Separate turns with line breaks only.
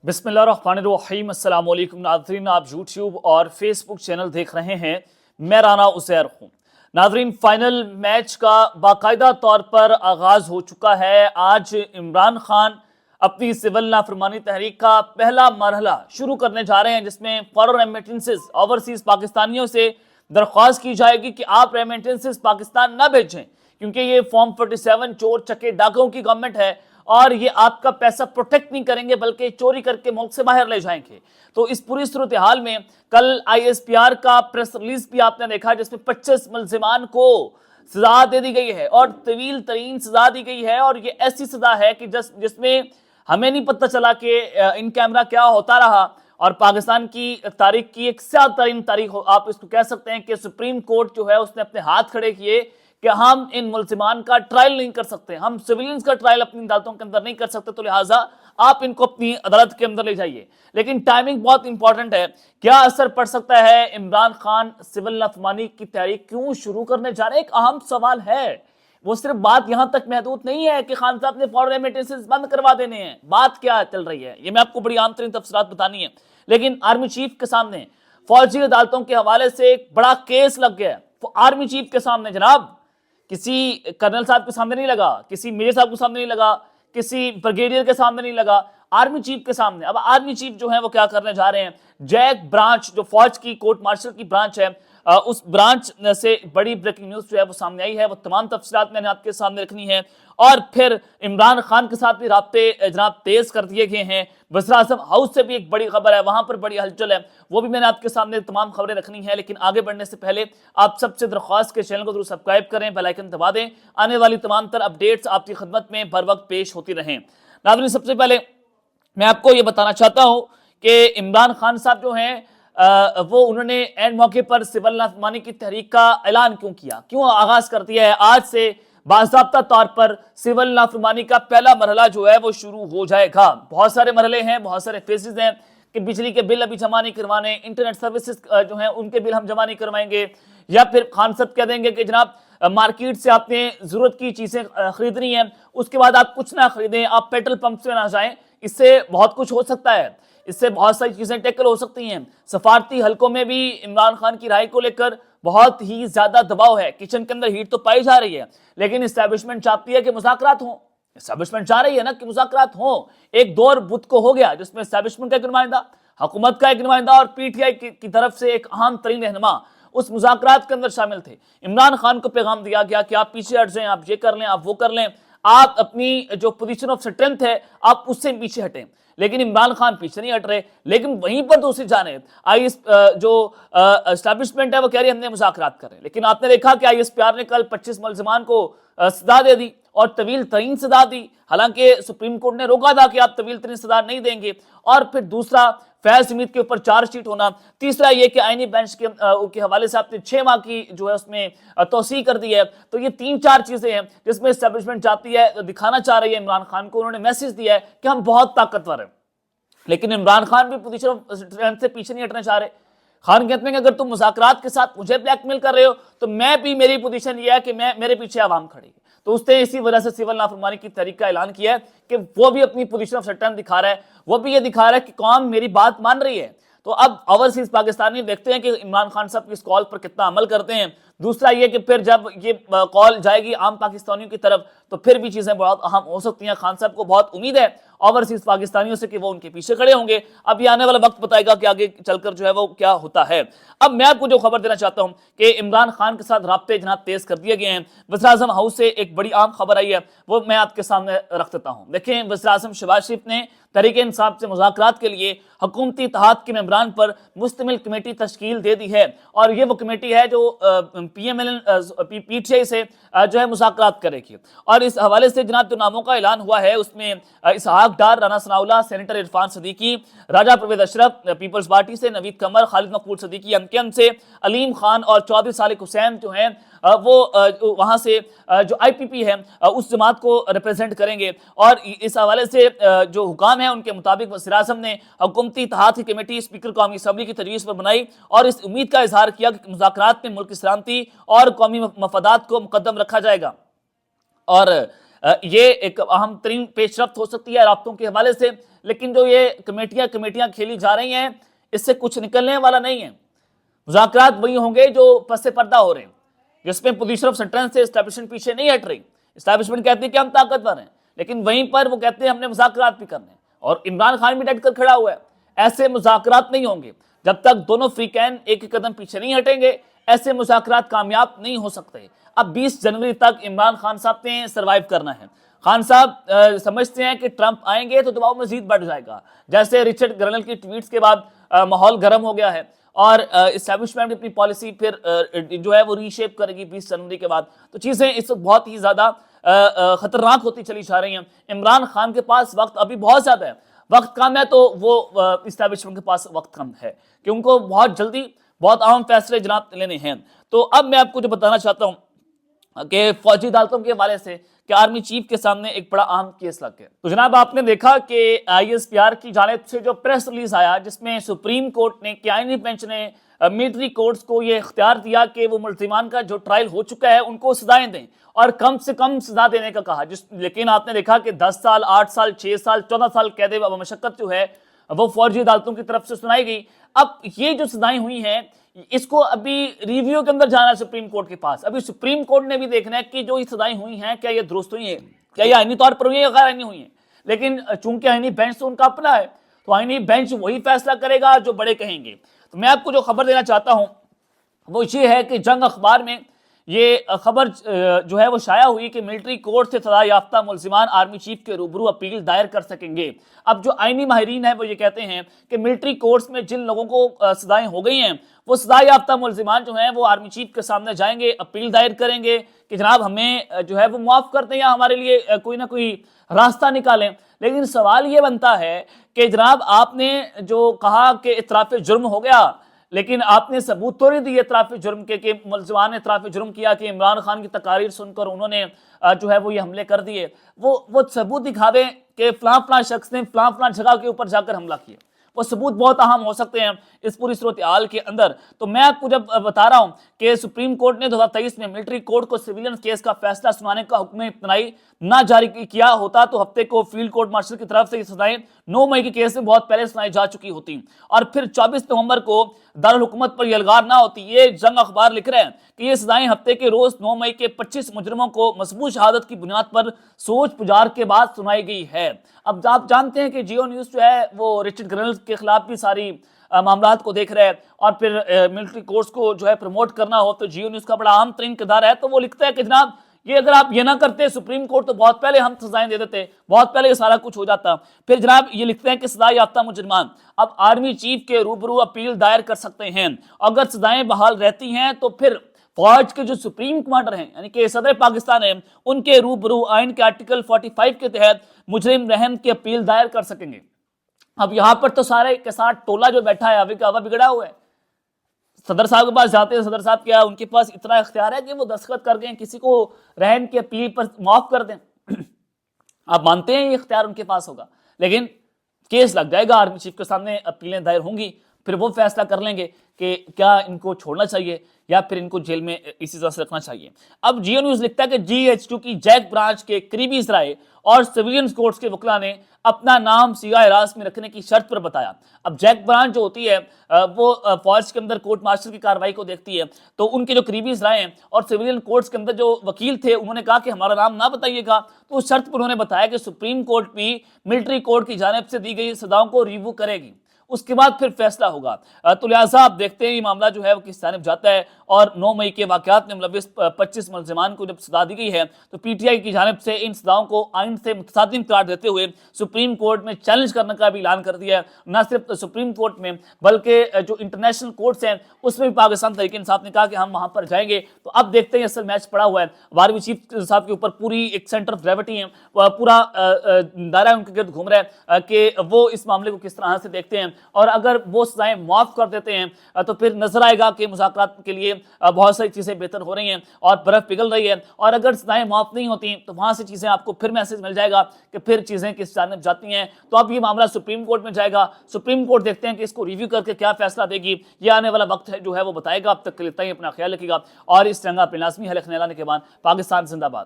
बिस्मिल्लाहिर्रहमानिर्रहीम। अस्सलाम वालेकुम नाज़रीन, आप यूट्यूब और फेसबुक चैनल देख रहे हैं। मैं राना उज़ैर हूँ। नाज़रीन, फाइनल मैच का बाकायदा तौर पर आगाज़ हो चुका है। आज इमरान खान अपनी सिविल नाफरमानी तहरीक का पहला मरहला शुरू करने जा रहे हैं, जिसमें फॉरेन रेमिटेंसेस ओवरसीज़ पाकिस्तानियों से दरख्वास्त की जाएगी कि आप रेमिटेंसेस पाकिस्तान न भेजें, क्योंकि ये फॉर्म 47 चोर चके डाकुओं की गवर्नमेंट है और ये आपका पैसा प्रोटेक्ट नहीं करेंगे बल्कि चोरी करके मुल्क से बाहर ले जाएंगे। तो इस पूरी सूरत हाल में कल ISPR का प्रेस रिलीज भी आपने देखा, जिसमें 25 मुल्जिमान को सजा दे दी गई है और तवील तरीन सजा दी गई है। और ये ऐसी सजा है कि जिसमें हमें नहीं पता चला कि इन कैमरा क्या होता रहा। और पाकिस्तान की तारीख की एक स्याद तरीन तारीख आप इसको कह सकते हैं कि सुप्रीम कोर्ट जो है उसने अपने हाथ खड़े किए कि हम इन मुल्जिमान का ट्रायल नहीं कर सकते, हम सिविलियंस का ट्रायल अपनी अदालतों के अंदर नहीं कर सकते, तो लिहाजा आप इनको अपनी अदालत के अंदर ले जाइए। लेकिन टाइमिंग बहुत इंपॉर्टेंट है। क्या असर पड़ सकता है? इमरान खान सिविल नाफरमानी की तहरीक क्यों शुरू करने जा रहे हैं? एक अहम सवाल है। वो सिर्फ बात यहां तक महदूद नहीं है कि खान साहब ने फॉरेन रेमिटेंसेस बंद करवा देने हैं। बात क्या चल रही है, ये मैं आपको बड़ी आम तरीन तफसीलात बतानी है। लेकिन आर्मी चीफ के सामने फौजी अदालतों के हवाले से एक बड़ा केस लग गया। आर्मी चीफ के सामने जनाब, किसी कर्नल साहब के सामने नहीं लगा, किसी मेजर साहब के सामने नहीं लगा, किसी ब्रिगेडियर के सामने नहीं लगा, आर्मी चीफ के सामने। अब आर्मी चीफ जो है वो क्या करने जा रहे हैं? जैक ब्रांच, जो फौज की कोर्ट मार्शल की ब्रांच है, उस ब्रांच से बड़ी ब्रेकिंग न्यूज जो है वो सामने आई है। वो तमाम तफसीलात मैंने आपके सामने रखनी है। और फिर इमरान खान के साथ भी राब्ते जनाब तेज कर दिए गए हैं। वज़ीर आज़म हाउस से भी एक बड़ी खबर है, वहां पर बड़ी हलचल है, वो भी मैंने आपके सामने तमाम खबरें रखनी है। लेकिन आगे बढ़ने से पहले आप सबसे दरख्वास्त के चैनल को जरूर सब्सक्राइब करें, बेल आइकन दबा दें, आने वाली तमाम तर अपडेट्स आपकी खिदमत में बर वक्त पेश होती रहें। नाज़रीन, सबसे पहले मैं आपको ये बताना चाहता हूं कि इमरान खान साहब जो हैं वो उन्होंने एंड मौके पर सिविल नाफरमानी की तहरीक का ऐलान क्यों किया, क्यों आगाज कर दिया है? आज से बाज़ाब्ता तौर पर सिविल नाफरमानी का पहला मरहला जो है वो शुरू हो जाएगा। बहुत सारे मरहले हैं, बहुत सारे फेजेस हैं कि बिजली के बिल अभी जमा नहीं करवाने, इंटरनेट सर्विसेज जो हैं उनके बिल हम जमा नहीं करवाएंगे, या फिर खान साहब कह देंगे कि जनाब मार्केट से आपने जरूरत की चीजें खरीदनी है, उसके बाद आप कुछ ना खरीदें, आप पेट्रोल पंप से ना जाएं। इससे बहुत कुछ हो सकता है, इससे बहुत सारी चीजें टैकल हो सकती हैं। सफारती हलकों में भी इमरान खान की राय को लेकर बहुत ही ज्यादा दबाव है। किचन के अंदर हीट तो पाई जा रही है, लेकिन इस्टेब्लिशमेंट चाहती है कि मुज़ाकरात हों। इस्टेब्लिशमेंट चाह रही है ना कि मुज़ाकरात हों। एक दौर बुत को हो गया जिसमें इस्टेब्लिशमेंट का एक नुमाइंदा, हुकूमत का एक नुमाइंदा और PTI की तरफ से एक अहम तरीन रहनुमा उस मुज़ाकरात के अंदर शामिल थे। इमरान खान को पैगाम दिया गया कि आप पीछे हट जाएं, आप ये कर लें, आप वो कर लें, आप अपनी जो पोजीशन ऑफ स्ट्रेंथ है आप उससे पीछे हटें। लेकिन इमरान खान पीछे नहीं हट रहे। लेकिन वहीं पर दूसरी जानिब जो एस्टैब्लिशमेंट है वो कह रही है हमने मुज़ाकरात कर रहे हैं। लेकिन आपने देखा कि ISPR ने कल 25 मुल्जिमान को सजा दे दी और तवील तरीन सजा दी। हालांकि सुप्रीम कोर्ट ने रोका था कि आप तवील तरीन सजा नहीं देंगे। और फिर दूसरा, फैज हमीद के ऊपर चार्जशीट होना। तीसरा ये कि आईनी बेंच के हवाले से आपने 6 माह की जो है उसमें तोसी कर दी है। तो ये 3-4 चीजें हैं जिसमें एस्टेब्लिशमेंट चाहती है, दिखाना चाह रही है इमरान खान को, उन्होंने मैसेज दिया है कि हम बहुत ताकतवर हैं। लेकिन इमरान खान भी पोजीशन ऑफ स्ट्रेंथ से पीछे नहीं हटना चाह रहे। खान कहते हैं कि अगर तुम मुज़ाकरात के साथ मुझे ब्लैकमेल कर रहे हो तो मैं भी, मेरी पोजीशन ये है कि मेरे पीछे आवाम खड़ी है। तो उसने इसी वजह से सिविल नाफरमानी की तहरीक का ऐलान किया है कि वो भी अपनी पोजीशन ऑफ स्ट्रेंथ दिखा रहा है, वो भी ये दिखा रहा है कि कौम मेरी बात मान रही है। तो अब ओवरसीज पाकिस्तानी देखते हैं कि इमरान खान साहब इस कॉल पर कितना अमल करते हैं। दूसरा ये कि फिर जब ये कॉल जाएगी आम पाकिस्तानियों की तरफ तो फिर भी चीजें बहुत अहम हो सकती हैं। खान साहब को बहुत उम्मीद है ओवरसीज पाकिस्तानियों से कि वो उनके पीछे खड़े होंगे। अब ये आने वाला वक्त बताएगा कि आगे चलकर जो है वो क्या होता है। अब मैं आपको जो खबर देना चाहता हूं कि इमरान खान के साथ राब्ते जनाब तेज कर दिए गए हैं। वज़ीर आज़म हाउस से एक बड़ी आम खबर आई है, वो मैं आपके सामने रख देता हूं। देखें, वज़ीर आज़म शहबाज शरीफ ने तहरीक इंसाफ से मुज़ाकरात के लिए हुकूमती इत्तेहाद के मेंबरान पर मुश्तमिल कमेटी तश्कील दे दी है। और ये वो कमेटी है जो PTI से जो है मुज़ाकरात करेगी। और इस हवाले से जनाब जो नामों का ऐलान हुआ है उसमें इसहाक डार, राना सनाउल्लाह, सेनेटर इरफान सदीकी, राजा परवेज अशरफ पीपल्स पार्टी से, नवीद कमर, खालिद मकबूल सदीकी एमकेएम से, अलीम खान और चौधरी सालिक हुसैन जो हैं वो वहां से जो IPP है उस जमात को रिप्रेजेंट करेंगे। और इस हवाले से जो हुकाम है उनके मुताबिक वज़ीर आज़म ने हुकूमती इत्तेहाद की कमेटी स्पीकर कौमी असम्बली की तजवीज़ पर बनाई और इस उम्मीद का इजहार किया कि मुज़ाकरात में मुल्क की सलामती और कौमी मफादात को मुकद्दम रखा जाएगा। और یہ ایک اہم ترین پیش رفت ہو سکتی ہے رابطوں کے حوالے سے، لیکن جو یہ کمیٹیاں کھیلی جا رہی ہیں اس سے کچھ نکلنے والا نہیں ہے۔ مذاکرات وہی ہوں گے جو پس پردہ ہو رہے ہیں، جس میں پوزیشن آف سنٹرنس سے اسٹیبلشمنٹ پیچھے نہیں ہٹ رہی۔ اسٹیبلشمنٹ کہتی ہے کہ ہم طاقتور ہیں، لیکن وہیں پر وہ کہتے ہیں ہم نے مذاکرات بھی کرنے ہیں، اور عمران خان بھی ڈٹ کر کھڑا ہوا ہے۔ ایسے مذاکرات نہیں ہوں گے جب تک دونوں فریقین ایک قدم پیچھے نہیں ہٹیں گے، ایسے مذاکرات کامیاب نہیں ہو سکتے۔ اب 20 جنوری تک عمران خان صاحب نے سروائیو کرنا ہے۔ خان صاحب سمجھتے ہیں کہ ٹرمپ آئیں گے تو دباؤ مزید بڑھ جائے گا، جیسے رچرڈ گرنل کی ٹویٹس کے بعد ماحول گرم ہو گیا ہے، اور اسٹیبلشمنٹ اپنی پالیسی پھر جو ہے وہ ری شیپ کرے گی 20 جنوری کے بعد۔ تو چیزیں اس وقت بہت ہی زیادہ خطرناک ہوتی چلی جا رہی ہیں۔ عمران خان کے پاس وقت ابھی بہت زیادہ ہے، وقت کم ہے تو وہ اسٹیبلشمنٹ کے پاس وقت کم ہے کہ ان کو بہت جلدی بہت اہم فیصلے جناب لینے ہیں۔ تو اب میں آپ کو جو بتانا چاہتا ہوں کہ فوجی عدالتوں کے حوالے سے کہ آرمی چیف کے سامنے ایک بڑا اہم کیس لگ گیا۔ تو جناب آپ نے دیکھا کہ آئی ایس پی آر کی جانب سے جو پریس ریلیز آیا، جس میں سپریم کورٹ نے کہ آئینی بینچ نے ملٹری کورٹس کو یہ اختیار دیا کہ وہ ملزمان کا جو ٹرائل ہو چکا ہے ان کو سزائیں دیں، اور کم سے کم سزا دینے کا کہا، لیکن آپ نے دیکھا کہ 10 سال 8 سال 6 سال 14 سال قید مشقت جو ہے وہ فوجی عدالتوں کی طرف سے سنائی گئی۔ اب یہ جو سزائیں ہوئی ہیں اس کو ابھی ریویو کے اندر جانا ہے سپریم کورٹ کے پاس۔ ابھی سپریم کورٹ نے بھی دیکھنا ہے کہ جو یہ سزائیں ہوئی ہیں کیا یہ درست ہوئی ہیں، کیا یہ آئینی طور پر ہوئی ہیں یا غیر آئینی ہوئی ہیں۔ لیکن چونکہ آئینی بینچ تو ان کا اپنا ہے، تو آئینی بینچ وہی فیصلہ کرے گا جو بڑے کہیں گے۔ تو میں آپ کو جو خبر دینا چاہتا ہوں وہ یہ ہے کہ جنگ اخبار میں یہ خبر جو ہے وہ شائع ہوئی کہ ملٹری کورٹ سے سزا یافتہ ملزمان آرمی چیف کے روبرو اپیل دائر کر سکیں گے۔ اب جو آئینی ماہرین ہیں وہ یہ کہتے ہیں کہ ملٹری کورٹس میں جن لوگوں کو سزائیں ہو گئی ہیں وہ سزا یافتہ ملزمان جو ہیں وہ آرمی چیف کے سامنے جائیں گے، اپیل دائر کریں گے کہ جناب ہمیں جو ہے وہ معاف کر دیں یا ہمارے لیے کوئی نہ کوئی راستہ نکالیں۔ لیکن سوال یہ بنتا ہے کہ جناب آپ نے جو کہا کہ اعتراف جرم ہو گیا، لیکن آپ نے ثبوت تو نہیں دی اعتراف جرم کے کہ ملزمان نے اعتراف جرم کیا کہ عمران خان کی تقاریر سن کر انہوں نے جو ہے وہ یہ حملے کر دیے۔ وہ ثبوت دکھا دیں کہ فلاں فلاں شخص نے فلاں فلاں جگہ کے اوپر جا کر حملہ کیا۔ وہ ثبوت بہت اہم ہو سکتے ہیں اس پوری صورتحال کے اندر۔ تو میں آپ کو جب بتا رہا ہوں کہ سپریم کورٹ نے 2023 میں ملٹری کورٹ کو سویلین کیس کا فیصلہ سنانے کا حکم امتناعی نہ جاری کیا ہوتا تو ہفتے کو فیلڈ کورٹ مارشل کی طرف سے یہ سزائیں 9 مئی کے کیس میں بہت پہلے سنائی جا چکی ہوتی، اور پھر 24 نومبر کو دارالحکومت پر یہ الغار نہ ہوتی۔ یہ جنگ اخبار لکھ رہے ہیں کہ یہ سزائیں ہفتے کے روز 9 مئی کے 25 مجرموں کو مضبوط شہادت کی بنیاد پر سوچ پجار کے بعد سنائی گئی ہے۔ اب آپ جانتے ہیں کہ جیو نیوز جو ہے وہ رچرڈ گرنل کے خلاف بھی ساری معاملات کو دیکھ رہے ہیں، اور پھر ملٹری کورٹس کو جو ہے پروموٹ کرنا ہو تو جیو نیوز کا بڑا اہم ترین کردار ہے۔ تو وہ لکھتا ہے کہ جناب یہ اگر آپ یہ نہ کرتے سپریم کورٹ تو بہت پہلے ہم سزائیں دے دیتے، بہت پہلے یہ سارا کچھ ہو جاتا۔ پھر جناب یہ لکھتے ہیں کہ سزا یافتہ مجرمان اب آرمی چیف کے روبرو اپیل دائر کر سکتے ہیں، اگر سزائیں بحال رہتی ہیں تو پھر فوج کے جو سپریم کمانڈر ہیں یعنی کہ صدر پاکستان ہیں ان کے روبرو آئین کے آرٹیکل 45 کے تحت مجرم رحم کی اپیل دائر کر سکیں گے۔ اب یہاں پر تو سارے کے ساتھ ٹولہ جو بیٹھا ہے ابھی کا ہوا بگڑا ہوا ہے۔ صدر صاحب کے پاس جاتے ہیں، صدر صاحب کیا ان کے پاس اتنا اختیار ہے کہ وہ دستخط کر گئے کسی کو رحم کی اپیل پر معاف کر دیں؟ آپ مانتے ہیں یہ اختیار ان کے پاس ہوگا، لیکن کیس لگ جائے گا آرمی چیف کے سامنے، اپیلیں دائر ہوں گی، پھر وہ فیصلہ کر لیں گے کہ کیا ان کو چھوڑنا چاہیے یا پھر ان کو جیل میں اسی طرح سے رکھنا چاہیے۔ اب جیو نیوز لکھتا ہے کہ جی ایچ ٹو کی جیک برانچ کے قریبی ذرائع اور سویلین کورٹس کے وکلاء نے اپنا نام سیاہ راست میں رکھنے کی شرط پر بتایا۔ اب جیک برانچ جو ہوتی ہے وہ فوج کے اندر کورٹ مارشل کی کارروائی کو دیکھتی ہے، تو ان کے جو قریبی ذرائع ہیں اور سویلین کورٹس کے اندر جو وکیل تھے انہوں نے کہا کہ ہمارا نام نہ بتائیے گا، تو اس شرط پر انہوں نے بتایا کہ سپریم کورٹ بھی ملٹری کورٹ کی جانب سے دی گئی سزاؤں کو ریویو کرے گی، اس کے بعد پھر فیصلہ ہوگا۔ تو لہٰذا آپ دیکھتے ہیں یہ معاملہ جو ہے وہ کس جانب جاتا ہے، اور 9 مئی کے واقعات میں ملوث 25 ملزمان کو جب سزا دی گئی ہے تو پی ٹی آئی کی جانب سے ان سزاؤں کو آئین سے متصادم قرار دیتے ہوئے سپریم کورٹ میں چیلنج کرنے کا بھی اعلان کر دیا ہے۔ نہ صرف سپریم کورٹ میں بلکہ جو انٹرنیشنل کورٹس ہیں اس میں بھی پاکستان تحریک انصاف نے کہا کہ ہم وہاں پر جائیں گے۔ تو اب دیکھتے ہیں اصل میچ پڑا ہوا ہے، آرمی چیف صاحب کے اوپر پوری ایک سینٹر آف گریوٹی ہے، پورا دائرہ ان کے گرد گھوم رہا ہے کہ وہ اس معاملے کو کس طرح سے دیکھتے ہیں، اور اگر وہ سزائیں معاف کر دیتے ہیں تو پھر نظر آئے گا کہ مذاکرات کے لیے بہت ساری چیزیں بہتر ہو رہی ہیں اور برف پگھل رہی ہے، اور اگر سزائیں معاف نہیں ہوتی تو وہاں سے چیزیں آپ کو پھر میسج مل جائے گا کہ پھر چیزیں کس جانب جاتی ہیں۔ تو اب یہ معاملہ سپریم کورٹ میں جائے گا، سپریم کورٹ دیکھتے ہیں کہ اس کو ریویو کر کے کیا فیصلہ دے گی، یہ آنے والا وقت ہے جو ہے وہ بتائے گا۔ اب تک کے لیے اتنا ہی، اپنا خیال رکھیے گا، اور اس جنگ پہ لازمی حل لانے کے بعد پاکستان زندہ باد۔